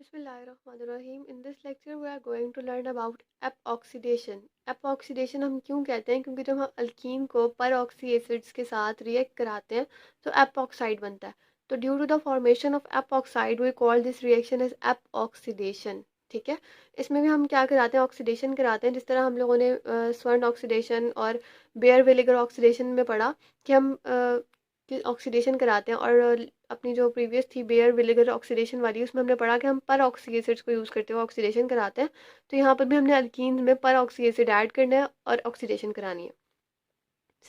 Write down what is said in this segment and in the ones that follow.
बिस्मिल्लाहिर्रहमानिर्रहीम। In this lecture we are going to learn about epoxidation. Epoxidation हम क्यों कहते हैं? क्योंकि जब हम अल्कीन को पर ऑक्सी एसिड्स के साथ रिएक्ट कराते हैं तो एपऑक्साइड बनता है। तो due to the formation of epoxide we call this reaction as epoxidation. ठीक है, इसमें भी हम क्या कराते हैं? ऑक्सीडेशन कराते हैं। जिस तरह हम लोगों ने स्वर्ण ऑक्सीडेशन और बेयर विनेगर ऑक्सीडेशन में पढ़ा कि हम ऑक्सीडेशन कराते हैं, और अपनी जो प्रीवियस थी बेयर विनेगर ऑक्सीडेशन वाली, उसमें हमने पढ़ा कि हम पर ऑक्सी एसिड्स को यूज़ करते हुए ऑक्सीडेशन कराते हैं। तो यहाँ पर भी हमने अल्कीन में पर ऑक्सी एसिड ऐड करना है और ऑक्सीडेशन करानी है।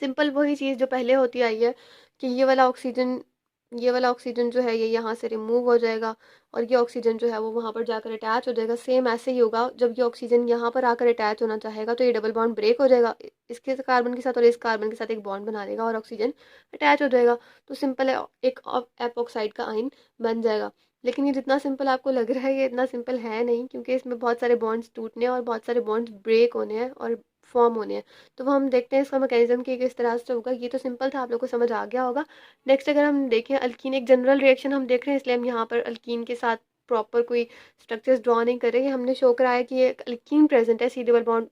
सिंपल वही चीज़ जो पहले होती आई है कि ये वाला ऑक्सीजन जो है ये यहाँ से रिमूव हो जाएगा और ये ऑक्सीजन जो है वो वहाँ पर जाकर अटैच हो जाएगा। सेम ऐसे ही होगा, जब ये ऑक्सीजन यहाँ पर आकर अटैच होना चाहेगा तो ये डबल बॉन्ड ब्रेक हो जाएगा इसके कार्बन के साथ, और इस कार्बन के साथ एक बॉन्ड बना देगा और ऑक्सीजन अटैच हो जाएगा। तो सिंपल है, एक एपॉक्साइड का आयन बन जाएगा। लेकिन ये जितना सिंपल आपको लग रहा है ये इतना सिंपल है नहीं, क्योंकि इसमें बहुत सारे बॉन्ड्स टूटने और बहुत सारे बॉन्ड्स ब्रेक होने हैं और फॉर्म होने हैं। तो वो हम देखते हैं इसका मैकेनिज्म कि किस तरह से होगा। ये तो सिंपल था, आप लोग को समझ आ गया होगा। नेक्स्ट अगर हम देखें अल्कीन, एक जनरल रिएक्शन हम देख रहे हैं, इसलिए हम यहाँ पर अल्कीन के साथ प्रॉपर कोई स्ट्रक्चर्स ड्रॉ नहीं कर रहे हैं। हमने शो कराया कि ये अल्कीन प्रेजेंट है, सी डबल बॉन्ड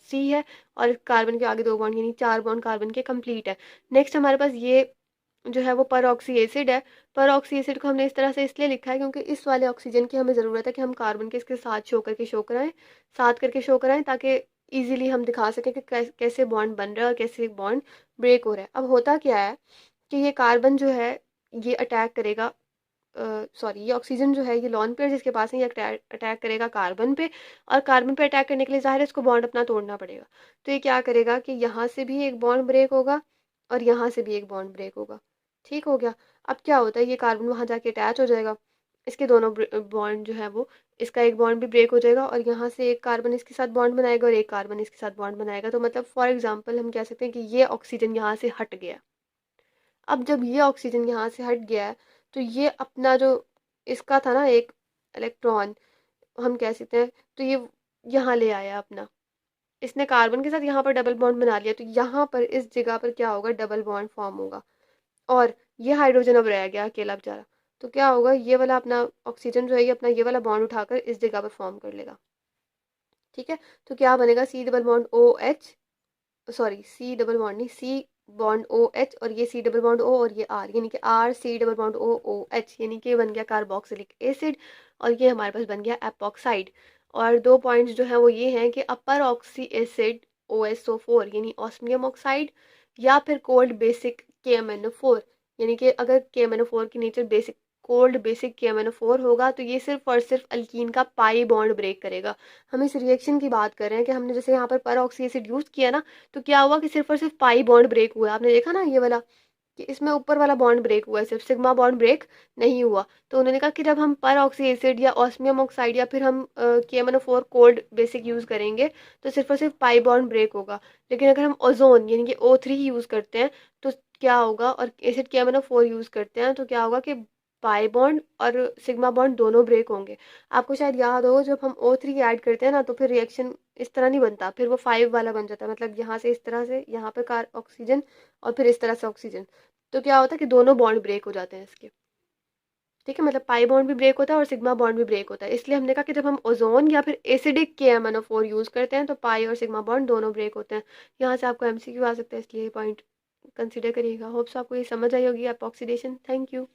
सी है और कार्बन के आगे दो बॉन्ड, यानी 4 बॉन्ड कार्बन के कंप्लीट है। नेक्स्ट हमारे पास ये जो है वो पर ऑक्सी एसिड है। पर ऑक्सी एसिड को हमने इस तरह से इसलिए लिखा है क्योंकि इस वाले ऑक्सीजन की हमें ज़रूरत है कि हम कार्बन के इसके साथ शो कराएं, साथ करके शो कराएं, ताकि इजीली हम दिखा सकें कि कैसे बॉन्ड बन रहा है और कैसे बॉन्ड ब्रेक हो रहा है। अब होता क्या है कि ये कार्बन जो है ये अटैक करेगा, ये ऑक्सीजन जो है ये लॉन पेयर जिसके पास है ये अटैक करेगा कार्बन पे, और कार्बन पे अटैक करने के लिए ज़ाहिर है इसको बॉन्ड अपना तोड़ना पड़ेगा। तो ये क्या करेगा कि यहाँ से भी एक बॉन्ड ब्रेक होगा और यहाँ से भी एक बॉन्ड ब्रेक होगा। ठीक हो गया। अब क्या होता है, ये कार्बन वहाँ जाके अटैच हो जाएगा, इसके दोनों बॉन्ड जो है वो, इसका एक बॉन्ड भी ब्रेक हो जाएगा और यहाँ से एक कार्बन इसके साथ बॉन्ड बनाएगा और एक कार्बन इसके साथ बॉन्ड बनाएगा। तो मतलब फॉर एग्जांपल हम कह सकते हैं कि ये ऑक्सीजन यहाँ से हट गया। अब जब ये ऑक्सीजन यहाँ से हट गया है तो ये अपना जो इसका था ना एक इलेक्ट्रॉन, हम कह सकते हैं, तो ये यहाँ ले आया अपना, इसने कार्बन के साथ यहाँ पर डबल बॉन्ड बना लिया। तो यहाँ पर इस जगह पर क्या होगा, डबल बॉन्ड फॉर्म होगा और ये हाइड्रोजन अब रह गया अकेला बेचारा। तो क्या होगा, ये वाला अपना ऑक्सीजन जो है ये अपना ये वाला बॉन्ड उठाकर इस जगह पर फॉर्म कर लेगा। ठीक है, तो क्या बनेगा, C double bond O H, sorry C double bond नहीं, सी बॉन्ड ओ एच, और ये सी डबल बॉन्ड ओ और ये आर, यानी कि R C double bond O O H, यानी कि बन गया कार्बोक्सिलिक एसिड और ये हमारे पास बन गया एपॉक्साइड। और दो पॉइंट्स जो हैं वो ये हैं कि अपर ऑक्सी एसिड OSO4 यानी ऑस्मियम ऑक्साइड, या फिर कोल्ड बेसिक KMnO4, यानी कि अगर KMnO4 की nature basic cold basic KMnO4 होगा तो ये सिर्फ और सिर्फ अल्कीन का पाई बॉन्ड ब्रेक करेगा। हम इस रिएक्शन की बात कर रहे हैं कि हमने जैसे यहाँ पर ऑक्सी एसिड यूज़ किया ना, तो क्या हुआ कि सिर्फ और सिर्फ पाई बॉन्ड ब्रेक हुआ है। आपने देखा ना ये वाला कि इसमें ऊपर वाला बॉन्ड ब्रेक हुआ है, सिर्फ सिग्मा बॉन्ड ब्रेक नहीं हुआ। तो उन्होंने कहा कि जब हम पर ऑक्सी एसिड या ऑस्मियम ऑक्साइड या फिर हम KMnO4 कोल्ड बेसिक यूज़ करेंगे तो सिर्फ और सिर्फ पाई बॉन्ड ब्रेक होगा। लेकिन अगर हम ओजोन यानी कि O3 यूज़ करते हैं तो क्या होगा, और एसिड KMnO4 यूज़ करते हैं तो क्या होगा कि पाई बॉन्ड और सिग्मा बॉन्ड दोनों ब्रेक होंगे। आपको शायद याद हो जब हम O3 ऐड करते हैं ना तो फिर रिएक्शन इस तरह नहीं बनता, फिर वो 5 वाला बन जाता है, मतलब यहाँ से इस तरह से यहाँ पे कार ऑक्सीजन और फिर इस तरह से ऑक्सीजन। तो क्या होता है कि दोनों बॉन्ड ब्रेक हो जाते हैं इसके। ठीक है, मतलब पाई बॉन्ड भी ब्रेक होता है और सिग्मा बॉन्ड भी ब्रेक होता है। इसलिए हमने कहा कि जब हम ओजोन या फिर एसिडिक KMnO4 यूज़ करते हैं तो पाई और सिग्मा बॉन्ड दोनों ब्रेक होते हैं। यहाँ से आपको MCQ आ सकता है, इसलिए ये पॉइंट कंसिडर करिएगा। होप्स आपको ये समझ आई होगी एपॉक्सीडेशन। Thank you.